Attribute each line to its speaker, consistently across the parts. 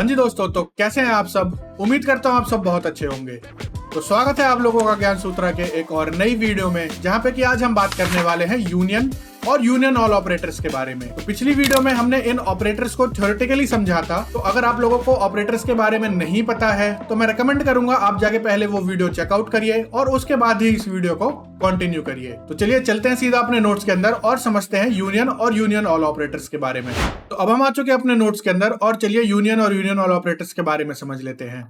Speaker 1: हाँ जी दोस्तों, तो कैसे हैं आप सब। उम्मीद करता हूँ आप सब बहुत अच्छे होंगे। तो स्वागत है आप लोगों का ज्ञान सूत्रा के एक और नई वीडियो में, जहाँ पे कि आज हम बात करने वाले हैं यूनियन और यूनियन ऑल ऑपरेटर्स के बारे में। तो पिछली वीडियो में हमने इन ऑपरेटर्स को थ्योरेटिकली समझा था। तो अगर आप लोगों को ऑपरेटर्स के बारे में नहीं पता है तो मैं रेकमेंड करूंगा आप जाके पहले वो वीडियो चेकआउट करिए और उसके बाद ही इस वीडियो को कंटिन्यू करिए। तो चलिए चलते हैं सीधा अपने नोट्स के अंदर और समझते हैं यूनियन और यूनियन ऑल ऑपरेटर्स के बारे में। तो अब हम आ चुके हैं अपने नोट्स के अंदर और चलिए यूनियन और यूनियन ऑल ऑपरेटर्स के बारे में समझ लेते हैं।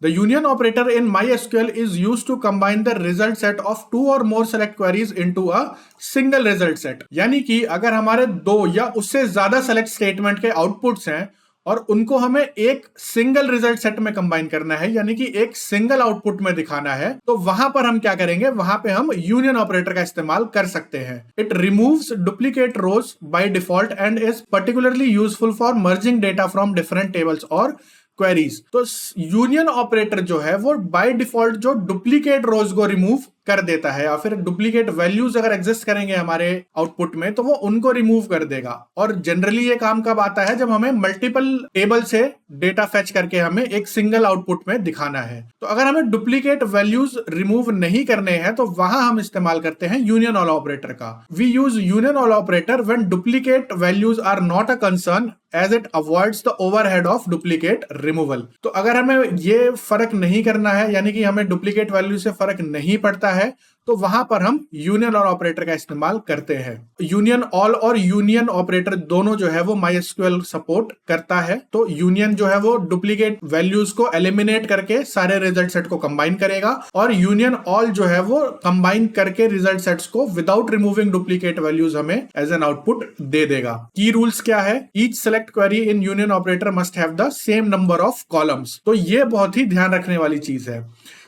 Speaker 1: The union operator in MySQL is used to combine the result set of two or more select queries into a single result set। यानी कि अगर हमारे दो या उससे ज्यादा सेलेक्ट स्टेटमेंट के आउटपुट्स हैं और उनको हमें एक सिंगल रिजल्ट सेट में कंबाइन करना है, यानी कि एक सिंगल आउटपुट में दिखाना है, तो वहां पर हम क्या करेंगे, वहां पे हम यूनियन ऑपरेटर का इस्तेमाल कर सकते हैं। It removes duplicate rows by default and is particularly useful for merging data from different tables और क्वेरीज। तो यूनियन ऑपरेटर जो है वो बाय डिफॉल्ट जो डुप्लीकेट रोज को रिमूव कर देता है, या फिर डुप्लीकेट वैल्यूज अगर एग्जिस्ट करेंगे हमारे आउटपुट में तो वो उनको रिमूव कर देगा। और जनरली ये काम कब आता है, जब हमें मल्टीपल टेबल से डेटा फेच करके हमें एक सिंगल आउटपुट में दिखाना है। तो अगर हमें डुप्लीकेट वैल्यूज रिमूव नहीं करने हैं तो वहां हम इस्तेमाल करते हैं यूनियन ऑल ऑपरेटर का। We use union all operator when duplicate values are not a concern as it avoids the overhead of duplicate removal. तो अगर हमें ये फर्क नहीं करना है, यानी कि हमें डुप्लीकेट वैल्यू से फर्क नहीं पड़ता है, तो वहां पर हम यूनियन ऑल ऑपरेटर का इस्तेमाल करते हैं। यूनियन ऑल और यूनियन ऑपरेटर दोनों जो है वो MySQL सपोर्ट करता है। तो यूनियन जो है वो डुप्लीकेट वैल्यूज को एलिमिनेट करके सारे रिजल्ट सेट को कंबाइन करेगा, और यूनियन ऑल जो है वो कंबाइन करके रिजल्ट सेट्स को विदाउट रिमूविंग डुप्लीकेट वैल्यूज हमें एज एन आउटपुट दे देगा। की रूल्स क्या है, each select query in union operator must have the same number of columns. तो ये बहुत ही ध्यान रखने वाली चीज है।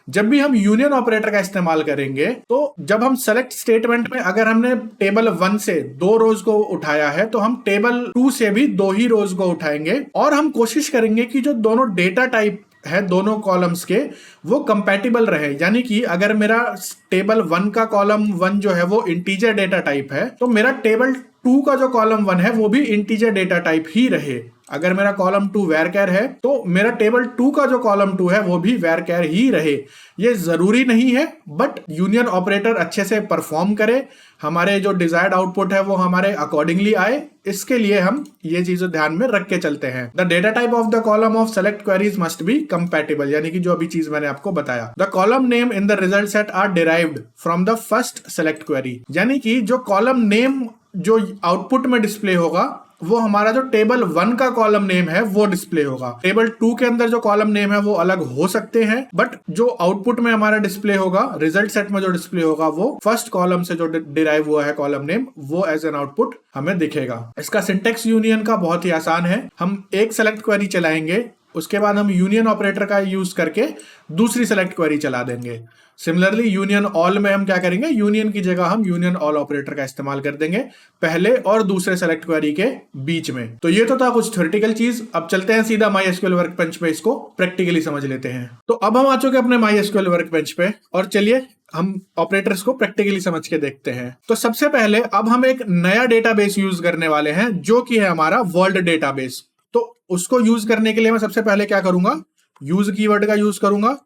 Speaker 1: जब भी हम यूनियन ऑपरेटर का इस्तेमाल करेंगे तो जब हम सेलेक्ट स्टेटमेंट में अगर हमने टेबल 1 से 2 रोज को उठाया है तो हम टेबल 2 से भी 2 ही रोज को उठाएंगे, और हम कोशिश करेंगे कि जो दोनों डेटा टाइप है दोनों कॉलम्स के वो कंपैटिबल रहे। यानी कि अगर मेरा टेबल 1 का कॉलम 1 जो है वो इंटीजर डेटा टाइप है तो मेरा टेबल 2 का जो कॉलम 1 है वो भी इंटीजर डेटा टाइप ही रहे। अगर मेरा कॉलम 2 varchar है तो मेरा टेबल 2 का जो कॉलम 2 है वो भी varchar ही रहे। ये जरूरी नहीं है, बट यूनियन ऑपरेटर अच्छे से परफॉर्म करे, हमारे जो डिजायर्ड आउटपुट है वो हमारे अकॉर्डिंगली आए, इसके लिए हम ये चीजें ध्यान में रख के चलते हैं। The data type of the column of select queries must be compatible, यानी कि जो अभी चीज मैंने आपको बताया। The column name in the result set are derived from the first select query, यानी कि जो कॉलम नेम जो आउटपुट में डिस्प्ले होगा वो हमारा जो टेबल 1 का कॉलम नेम है वो डिस्प्ले होगा। टेबल 2 के अंदर जो कॉलम नेम है वो अलग हो सकते हैं, बट जो आउटपुट में हमारा डिस्प्ले होगा, रिजल्ट सेट में जो डिस्प्ले होगा, वो फर्स्ट कॉलम से जो डिराइव हुआ है कॉलम नेम वो एज एन आउटपुट हमें दिखेगा। इसका सिंटेक्स यूनियन का बहुत ही आसान है। हम एक सेलेक्ट क्वेरी चलाएंगे, उसके बाद हम यूनियन ऑपरेटर का यूज करके दूसरी सेलेक्ट क्वेरी चला देंगे। सिमिलरली यूनियन ऑल में हम क्या करेंगे, यूनियन की जगह हम यूनियन ऑल ऑपरेटर का इस्तेमाल कर देंगे पहले और दूसरे सेलेक्ट क्वेरी के बीच में। तो ये तो था कुछ थ्योरेटिकल चीज। अब चलते हैं सीधा MySQL वर्कबेंच पे, इसको प्रैक्टिकली समझ लेते हैं। तो अब हम आ चुके अपने MySQL वर्कबेंच पे और चलिए हम ऑपरेटर्स को प्रैक्टिकली समझ के देखते हैं। तो सबसे पहले अब हम एक नया डेटाबेस यूज करने वाले हैं जो कि है हमारा वर्ल्ड डेटाबेस। तो उसको यूज करने के लिए मैं सबसे पहले क्या करूंगा, यूज कीवर्ड का यूज करूंगा,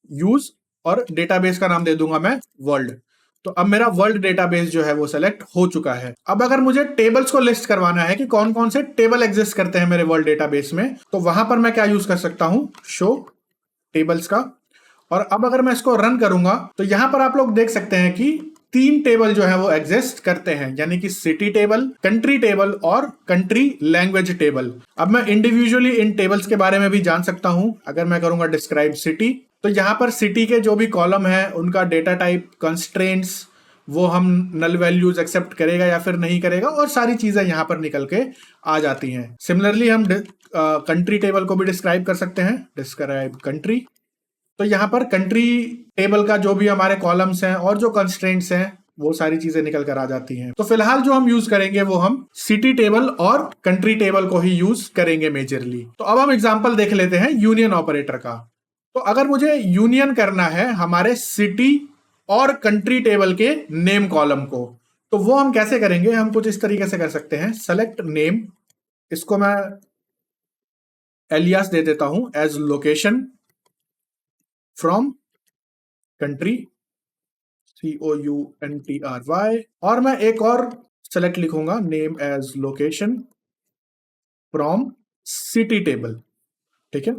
Speaker 1: यूज और डेटाबेस का नाम दे दूंगा मैं वर्ल्ड। तो अब मेरा वर्ल्ड डेटाबेस जो है वो सेलेक्ट हो चुका है। अब अगर मुझे टेबल्स को लिस्ट करवाना है कि कौन कौन से टेबल एग्जिस्ट करते हैं मेरे वर्ल्ड डेटाबेस में, तो वहां पर मैं क्या यूज कर सकता हूं, शो टेबल्स का। और अब अगर मैं इसको रन करूंगा तो यहां पर आप लोग देख सकते हैं कि 3 टेबल जो है वो एग्जिस्ट करते हैं, यानी कि सिटी टेबल, कंट्री टेबल और कंट्री लैंग्वेज टेबल। अब मैं इंडिविजुअली इन टेबल्स के बारे में भी जान सकता हूं। अगर मैं करूंगा डिस्क्राइब सिटी, तो यहां पर सिटी के जो भी कॉलम है उनका डेटा टाइप, कंस्ट्रेंट्स, वो हम नल वैल्यूज एक्सेप्ट करेगा या फिर नहीं करेगा, और सारी चीजें यहां पर निकल के आ जाती हैं। सिमिलरली हम कंट्री टेबल को भी डिस्क्राइब कर सकते हैं, डिस्क्राइब कंट्री। तो यहां पर कंट्री टेबल का जो भी हमारे कॉलम्स हैं और जो कंस्ट्रेंट्स हैं वो सारी चीजें निकल कर आ जाती हैं। तो फिलहाल जो हम यूज करेंगे वो हम सिटी टेबल और कंट्री टेबल को ही यूज करेंगे मेजरली। तो अब हम एग्जांपल देख लेते हैं यूनियन ऑपरेटर का। तो अगर मुझे यूनियन करना है हमारे सिटी और कंट्री टेबल के नेम कॉलम को, तो वो हम कैसे करेंगे, हम कुछ इस तरीके से कर सकते हैं, सेलेक्ट नेम, इसको मैं एलियास दे देता हूं as location from country, COUNTRY, और मैं एक और सेलेक्ट लिखूंगा name as location from city table. ठीक है।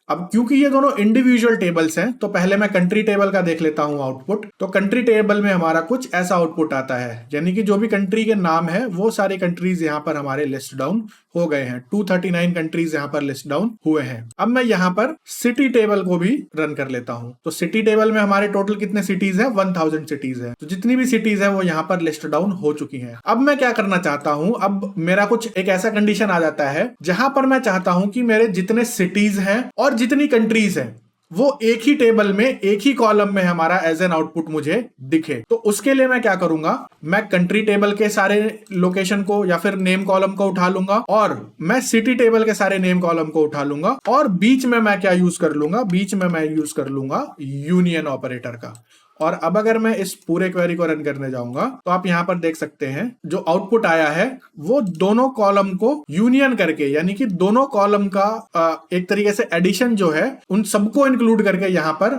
Speaker 1: अब क्योंकि ये दोनों इंडिविजुअल टेबल्स हैं तो पहले मैं कंट्री टेबल का देख लेता हूं आउटपुट। तो कंट्री टेबल में हमारा कुछ ऐसा आउटपुट आता है, यानी कि जो भी कंट्री के नाम है वो सारे कंट्रीज यहां पर हमारे लिस्ट डाउन हो गए हैं। 239 कंट्रीज यहां पर लिस्ट डाउन हुए हैं। अब मैं यहां पर सिटी टेबल को भी रन कर लेता हूं। तो सिटी टेबल में हमारे टोटल कितने सिटीज है? 1000 सिटीज है। तो जितनी भी सिटीज है वो यहां पर लिस्ट डाउन हो चुकी है। अब मैं क्या करना चाहता हूं, अब मेरा कुछ एक ऐसा कंडीशन आ जाता है जहां पर मैं चाहता हूं कि मेरे जितने सिटीज हैं और जितनी कंट्रीज हैं वो एक ही टेबल में, एक ही कॉलम में हमारा एज एन आउटपुट मुझे दिखे। तो उसके लिए मैं क्या करूंगा, मैं कंट्री टेबल के सारे लोकेशन को या फिर नेम कॉलम को उठा लूंगा और मैं सिटी टेबल के सारे नेम कॉलम को उठा लूंगा और बीच में मैं क्या यूज कर लूंगा, बीच में मैं यूज कर लूंगा यूनियन ऑपरेटर का। और अब अगर मैं इस पूरे क्वेरी को रन करने जाऊंगा तो आप यहां पर देख सकते हैं जो आउटपुट आया है वो दोनों कॉलम को यूनियन करके, यानी कि दोनों कॉलम का एक तरीके से एडिशन जो है उन सबको इंक्लूड करके यहां पर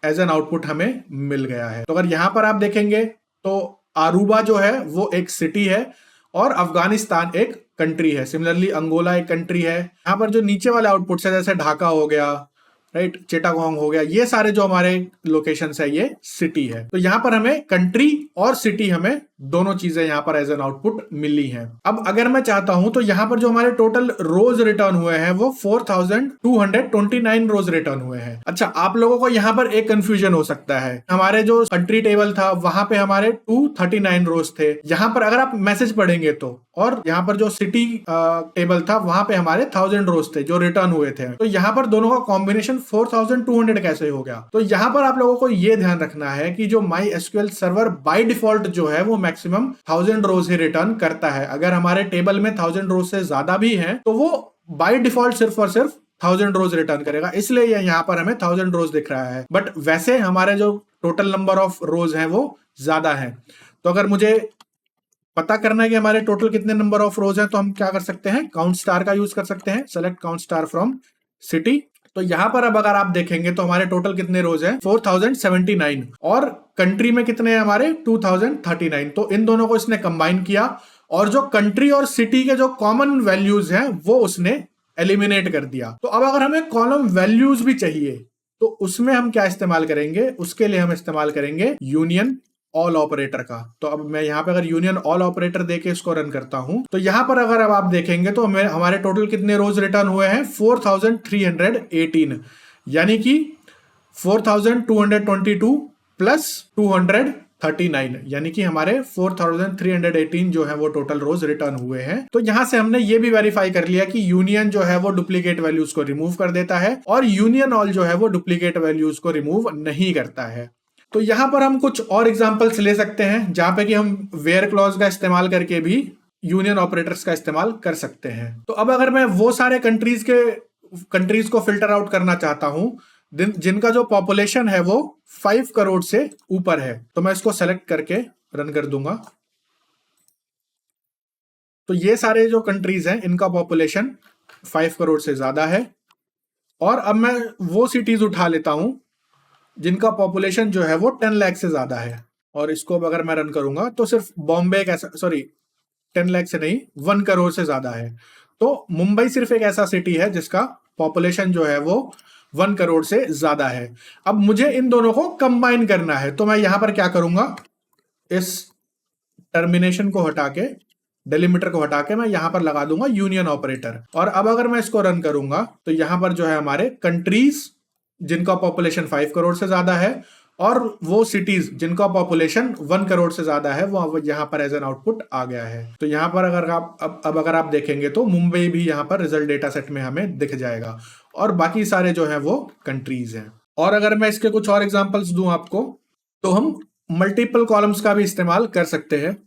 Speaker 1: एज एन आउटपुट हमें मिल गया है। तो अगर यहां पर आप देखेंगे तो आरूबा जो है वो एक सिटी है और अफगानिस्तान एक कंट्री है। सिमिलरली अंगोला एक कंट्री है। यहां पर जो नीचे वाले आउटपुट है जैसे ढाका हो गया, राइट, चिटागोंग हो गया, ये सारे जो हमारे लोकेशंस है ये सिटी है। तो यहां पर हमें कंट्री और सिटी हमें दोनों चीजें यहां पर एज एन आउटपुट मिली हैं। अब अगर मैं चाहता हूं तो यहां पर जो हमारे टोटल रोज रिटर्न हुए हैं वो 4229 रोज रिटर्न हुए हैं। अच्छा, आप लोगों को यहां पर एक कंफ्यूजन हो सकता है, हमारे जो कंट्री टेबल था वहां पे हमारे 239 रोज थे। यहां पर अगर आप मैसेज पढ़ेंगे तो, और यहां पर जो सिटी टेबल था वहां पे हमारे 1000 रोज थे जो रिटर्न हुए थे। तो यहां पर दोनों का कॉम्बिनेशन 4200 कैसे हो गया? तो यहां पर आप लोगों को यह ध्यान रखना है कि जो my SQL server bye default जो है वो मैक्सिमम 1000 रोज ही रिटर्न करता है। अगर हमारे टेबल में 1000 रोज से ज्यादा भी हैं तो वो बाय डिफॉल्ट सिर्फ और सिर्फ 1000 रोज रिटर्न करेगा, इसलिए यहां पर हमें 1000 रोज दिख रहा है। बट वैसे हमारे जो टोटल नंबर ऑफ रोज हैं वो ज्यादा है। तो अगर मुझे पता करना है कि हमारे टोटल कितने नंबर ऑफ रोज हैं तो हम क्या कर सकते हैं, काउंट स्टार का यूज कर सकते हैं। Select count star from city. तो यहां पर अब अगर आप देखेंगे तो हमारे टोटल कितने रोज हैं, 4079, और कंट्री में कितने हैं हमारे 2039। तो इन दोनों को इसने कंबाइन किया और जो कंट्री और सिटी के जो कॉमन वैल्यूज हैं वो उसने एलिमिनेट कर दिया। तो अब अगर हमें कॉलम वैल्यूज भी चाहिए तो उसमें हम क्या इस्तेमाल करेंगे, उसके लिए हम इस्तेमाल करेंगे यूनियन ऑल ऑपरेटर का। तो अब मैं यहां पे अगर यूनियन ऑल ऑपरेटर देके इसको रन करता हूं तो यहां पर अगर अब आप देखेंगे तो हमारे टोटल कितने रोज रिटर्न हुए हैं, 4318, यानी कि 4222 प्लस 239, यानी कि हमारे 4318 जो है वो टोटल रोज रिटर्न हुए हैं। तो यहां से हमने ये भी वेरीफाई कर लिया कि यूनियन जो है वो डुप्लीकेट वैल्यूज को रिमूव कर देता है और यूनियन ऑल जो है वो डुप्लीकेट वैल्यूज को रिमूव नहीं करता है। तो यहां पर हम कुछ और एग्जांपल्स ले सकते हैं जहां पे कि हम वेयर क्लॉज का इस्तेमाल करके भी यूनियन ऑपरेटर्स का इस्तेमाल कर सकते हैं। तो अब अगर मैं वो सारे कंट्रीज को फिल्टर आउट करना चाहता हूं जिनका जो पॉपुलेशन है वो 5 करोड़ से ऊपर है, तो मैं इसको सेलेक्ट करके रन कर दूंगा। तो ये सारे जो कंट्रीज हैं इनका पॉपुलेशन 5 करोड़ से ज्यादा है। और अब मैं वो सिटीज उठा लेता हूं जिनका पॉपुलेशन जो है वो 10 लाख से ज्यादा है, और इसको अगर मैं रन करूंगा तो सिर्फ बॉम्बे एक ऐसा, सॉरी 10 लाख से नहीं, 1 करोड़ से ज्यादा है। तो मुंबई सिर्फ एक ऐसा सिटी है जिसका पॉपुलेशन जो है वो 1 करोड़ से ज्यादा है। अब मुझे इन दोनों को कंबाइन करना है तो मैं यहां पर क्या करूंगा, इस टर्मिनेशन को हटा के, डेलिमिटर को हटा के मैं यहां पर लगा दूंगा यूनियन ऑपरेटर। और अब अगर मैं इसको रन करूंगा तो यहां पर जो है हमारे कंट्रीज जिनका पॉपुलेशन 5 करोड़ से ज्यादा है और वो सिटीज जिनका पॉपुलेशन 1 करोड़ से ज्यादा है वो यहां पर एज एन आउटपुट आ गया है। तो यहां पर अगर आप अब अगर आप देखेंगे तो मुंबई भी यहां पर रिजल्ट डेटा सेट में हमें दिख जाएगा और बाकी सारे जो है वो कंट्रीज हैं। और अगर मैं इसके कुछ और एग्जांपल्स दूं आपको तो हम मल्टीपल कॉलम्स का भी इस्तेमाल कर सकते हैं।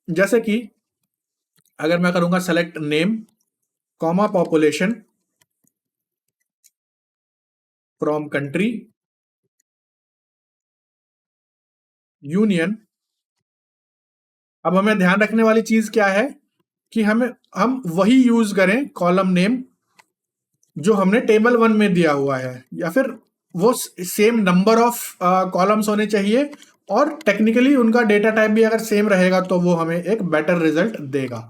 Speaker 1: जैसे कि अगर मैं करूंगा select name comma population from country union. अब हमें ध्यान रखने वाली चीज क्या है कि हम वही यूज करें कॉलम नेम जो हमने टेबल 1 में दिया हुआ है, या फिर वो सेम नंबर ऑफ कॉलम्स होने चाहिए, और टेक्निकली उनका डेटा टाइप भी अगर सेम रहेगा तो वो हमें एक बेटर रिजल्ट देगा।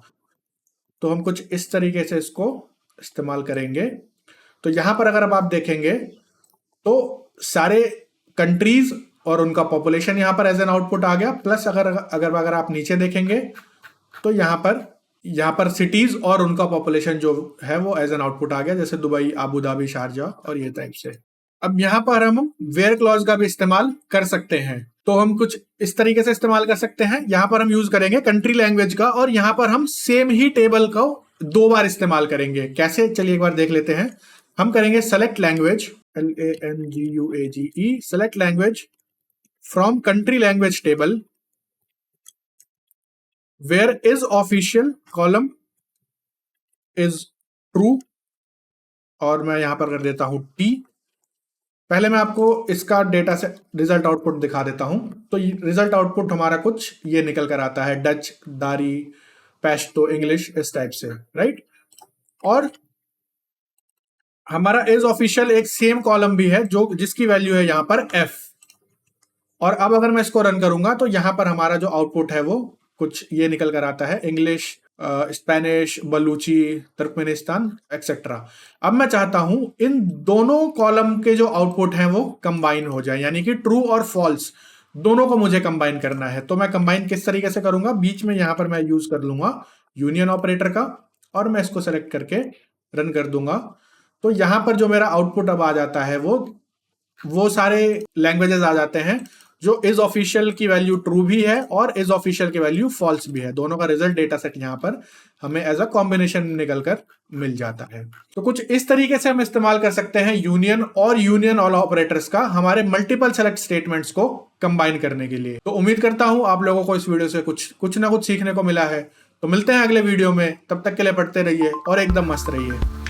Speaker 1: तो हम कुछ इस तरीके से इसको इस्तेमाल करेंगे। तो यहां पर अगर अब आप देखेंगे तो सारे कंट्रीज और उनका पॉपुलेशन यहां पर एज एन आउटपुट आ गया, प्लस अगर आप नीचे देखेंगे तो यहां पर सिटीज और उनका पॉपुलेशन जो है वो एज एन आउटपुट आ गया, जैसे दुबई, आबू धाबी, शारजाह और ये टाइप से। अब यहां पर हम वेयर क्लॉज का भी इस्तेमाल कर सकते हैं। तो हम कुछ इस तरीके से इस्तेमाल कर सकते हैं। यहां पर हम यूज करेंगे कंट्री लैंग्वेज का, और यहां पर हम सेम ही टेबल को 2 बार इस्तेमाल करेंगे। कैसे, चलिए एक बार देख लेते हैं। हम करेंगे select language, LANGUAGE, select language from country language table where is official column is true, और मैं यहां पर कर देता हूं T। पहले मैं आपको इसका डेटा से रिजल्ट आउटपुट दिखा देता हूं। तो रिजल्ट आउटपुट हमारा कुछ ये निकल कर आता है, डच, दारी, पैश्तो, इंग्लिश, इस टाइप से, राइट। और हमारा इज ऑफिशियल एक सेम कॉलम भी है जो जिसकी वैल्यू है यहां पर F। और अब अगर मैं इसको रन करूंगा तो यहां पर हमारा जो आउटपुट है वो कुछ ये निकल कर आता है, English, Spanish, Balochi, Turkmenistan, et cetera. अब मैं चाहता हूं इन दोनों कॉलम के जो आउटपुट हैं वो कंबाइन हो जाए, यानी कि ट्रू और फॉल्स दोनों को मुझे कंबाइन करना है। तो मैं कंबाइन किस तरीके से करूंगा, बीच में यहां पर मैं यूज कर लूंगा यूनियन ऑपरेटर का, और मैं इसको सेलेक्ट करके रन कर दूंगा। तो यहां पर जो मेरा आउटपुट अब आ जाता है वो सारे लैंग्वेजेस आ जाते हैं जो इज ऑफिशियल की वैल्यू ट्रू भी है और इज ऑफिशियल की वैल्यू फॉल्स भी है। दोनों का रिजल्ट डेटा सेट यहां पर हमें एज अ कॉम्बिनेशन निकलकर मिल जाता है। तो कुछ इस तरीके से हम इस्तेमाल कर सकते हैं यूनियन और यूनियन ऑल ऑपरेटर्स का हमारे मल्टीपल सेलेक्ट स्टेटमेंट्स को कंबाइन करने के लिए। तो उम्मीद करता हूं आप लोगों को इस वीडियो से कुछ ना कुछ सीखने को मिला है। तो मिलते हैं अगले वीडियो में, तब तक के लिए पढ़ते रहिए और एकदम मस्त रहिए।